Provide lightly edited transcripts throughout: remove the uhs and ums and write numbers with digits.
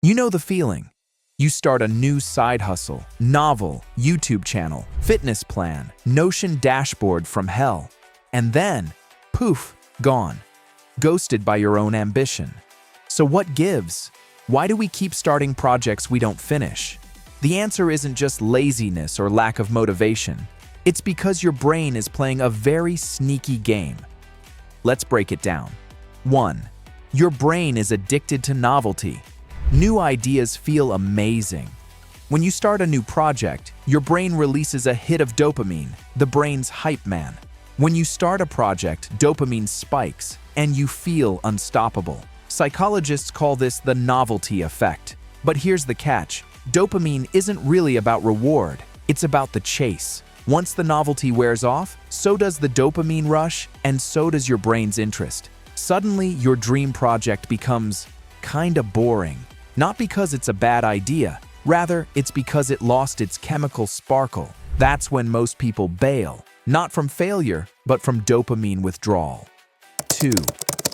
You know the feeling. You start a new side hustle, novel, YouTube channel, fitness plan, Notion dashboard from hell. And then, poof, gone. Ghosted by your own ambition. So what gives? Why do we keep starting projects we don't finish? The answer isn't just laziness or lack of motivation. It's because your brain is playing a very sneaky game. Let's break it down. 1. Your brain is addicted to novelty. New ideas feel amazing. When you start a new project, your brain releases a hit of dopamine, the brain's hype man. When you start a project, dopamine spikes, and you feel unstoppable. Psychologists call this the novelty effect. But here's the catch. Dopamine isn't really about reward. It's about the chase. Once the novelty wears off, so does the dopamine rush, and so does your brain's interest. Suddenly, your dream project becomes kinda boring. Not because it's a bad idea. Rather, it's because it lost its chemical sparkle. That's when most people bail. Not from failure, but from dopamine withdrawal. 2.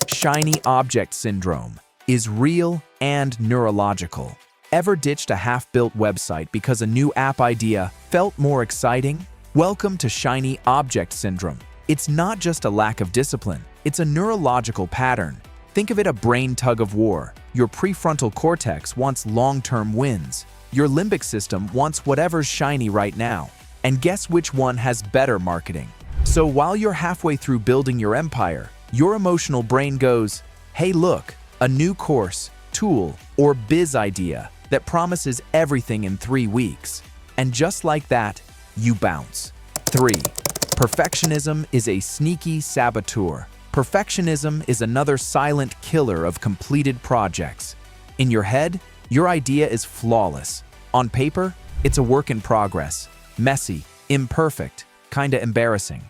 Shiny object syndrome is real and neurological. Ever ditched a half-built website because a new app idea felt more exciting? Welcome to shiny object syndrome. It's not just a lack of discipline, it's a neurological pattern. Think of it a brain tug-of-war. Your prefrontal cortex wants long-term wins. Your limbic system wants whatever's shiny right now. And guess which one has better marketing? So while you're halfway through building your empire, your emotional brain goes, hey look, a new course, tool, or biz idea that promises everything in 3 weeks. And just like that, you bounce. 3. Perfectionism is a sneaky saboteur. Perfectionism is another silent killer of completed projects. In your head, your idea is flawless. On paper, it's a work in progress. Messy, imperfect, kinda embarrassing.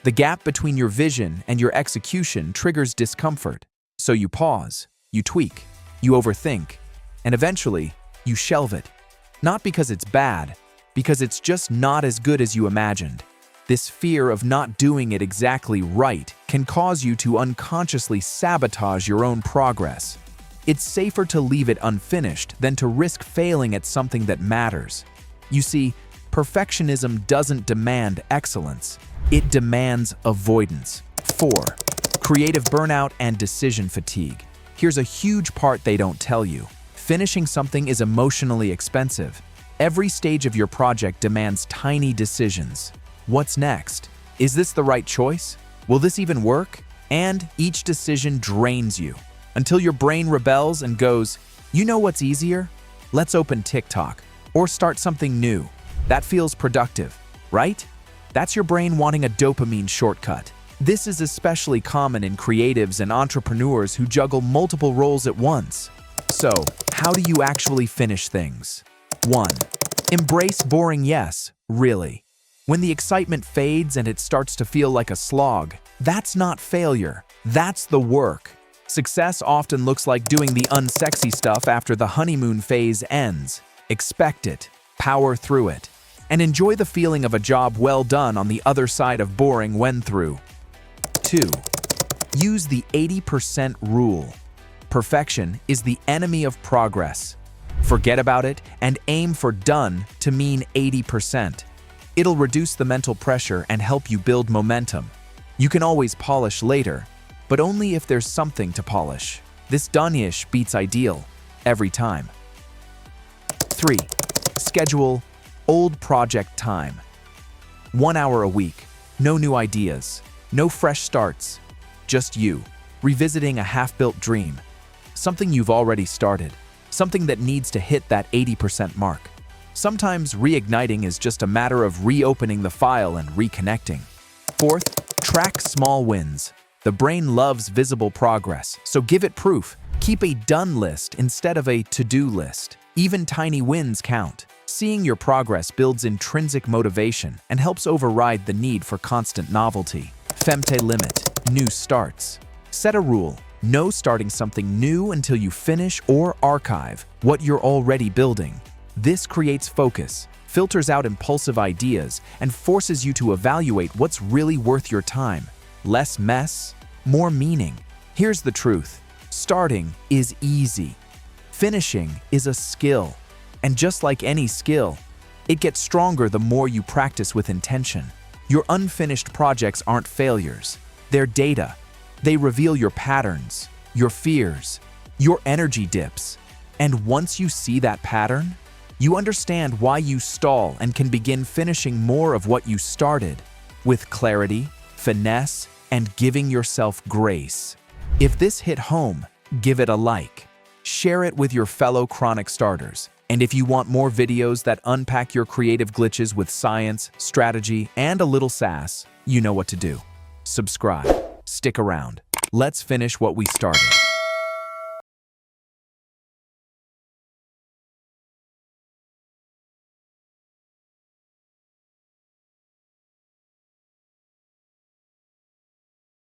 The gap between your vision and your execution triggers discomfort. So you pause, you tweak, you overthink, and eventually, you shelve it. Not because it's bad, because it's just not as good as you imagined. This fear of not doing it exactly right can cause you to unconsciously sabotage your own progress. It's safer to leave it unfinished than to risk failing at something that matters. You see, perfectionism doesn't demand excellence. It demands avoidance. 4. Creative burnout and decision fatigue. Here's a huge part they don't tell you. Finishing something is emotionally expensive. Every stage of your project demands tiny decisions. What's next? Is this the right choice? Will this even work? And each decision drains you until your brain rebels and goes, you know what's easier? Let's open TikTok or start something new. That feels productive, right? That's your brain wanting a dopamine shortcut. This is especially common in creatives and entrepreneurs who juggle multiple roles at once. So, how do you actually finish things? 1. Embrace boring yes, really. When the excitement fades and it starts to feel like a slog, that's not failure, that's the work. Success often looks like doing the unsexy stuff after the honeymoon phase ends. Expect it, power through it, and enjoy the feeling of a job well done on the other side of boring when through. 2. Use the 80% rule. Perfection is the enemy of progress. Forget about it and aim for done to mean 80%. It'll reduce the mental pressure and help you build momentum. You can always polish later, but only if there's something to polish. This done-ish beats ideal every time. 3. Schedule old project time. 1 hour a week, no new ideas, no fresh starts, just you, revisiting a half-built dream, something you've already started, something that needs to hit that 80% mark. Sometimes reigniting is just a matter of reopening the file and reconnecting. 4th, track small wins. The brain loves visible progress, so give it proof. Keep a done list instead of a to-do list. Even tiny wins count. Seeing your progress builds intrinsic motivation and helps override the need for constant novelty. Femte limit, new starts. Set a rule. No starting something new until you finish or archive what you're already building. This creates focus, filters out impulsive ideas, and forces you to evaluate what's really worth your time. Less mess, more meaning. Here's the truth. Starting is easy. Finishing is a skill, and just like any skill, it gets stronger the more you practice with intention. Your unfinished projects aren't failures. They're data. They reveal your patterns, your fears, your energy dips. And once you see that pattern, you understand why you stall and can begin finishing more of what you started with clarity, finesse, and giving yourself grace. If this hit home, give it a like. Share it with your fellow chronic starters. And if you want more videos that unpack your creative glitches with science, strategy, and a little sass, you know what to do. Subscribe. Stick around. Let's finish what we started.